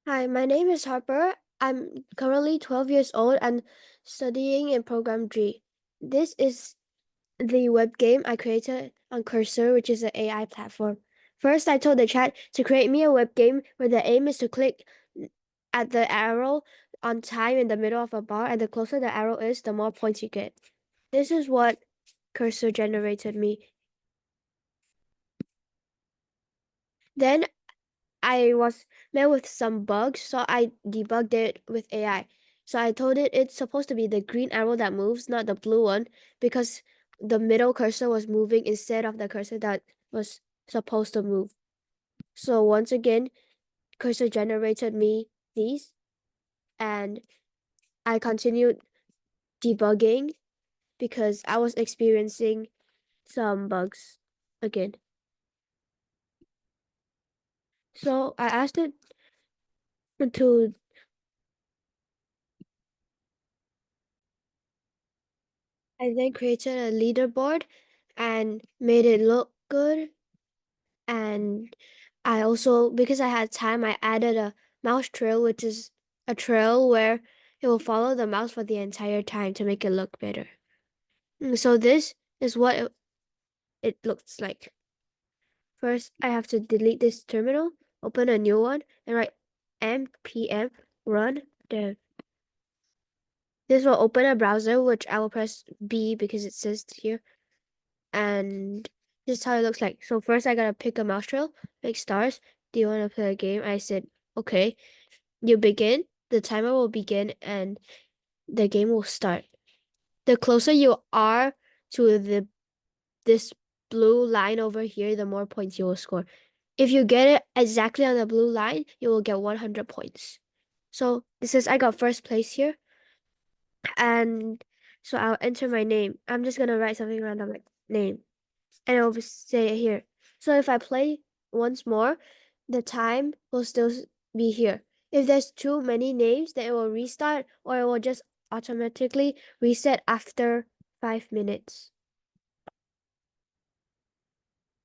Hi, my name is Harper. I'm currently 12 years old and studying in Program G. This is the web game I created on Cursor, which is an AI platform. First, I told the chat to create me a web game where the aim is to click at the arrow on time in the middle of a bar, and the closer the arrow is, the more points you get. This is what Cursor generated me. Then I was met with some bugs, so I debugged it with AI. So I told it it's supposed to be the green arrow that moves, not the blue one, because the middle cursor was moving instead of the cursor that was supposed to move. So once again, cursor generated me these, and I continued debugging because I was experiencing some bugs again. So I asked it to I then created a leaderboard and made it look good. And I also, because I had time, I added a mouse trail, which is a trail where it will follow the mouse for the entire time to make it look better. So this is what it looks like. First, I have to delete this terminal, open a new one, and write npm run dev. This will open a browser, which I will press B because it says here. And this is how it looks like. So first I gotta pick a mouse trail, make stars. Do you want to play a game? I said, okay. You begin, the timer will begin, and the game will start. The closer you are to this blue line over here, the more points you will score. If you get it exactly on the blue line, you will get 100 points. So this is I got first place here, and so I'll enter my name. I'm just gonna write something random like name, and it will say it here. So if I play once more, the time will still be here. If there's too many names, then it will restart or it will just automatically reset after 5 minutes.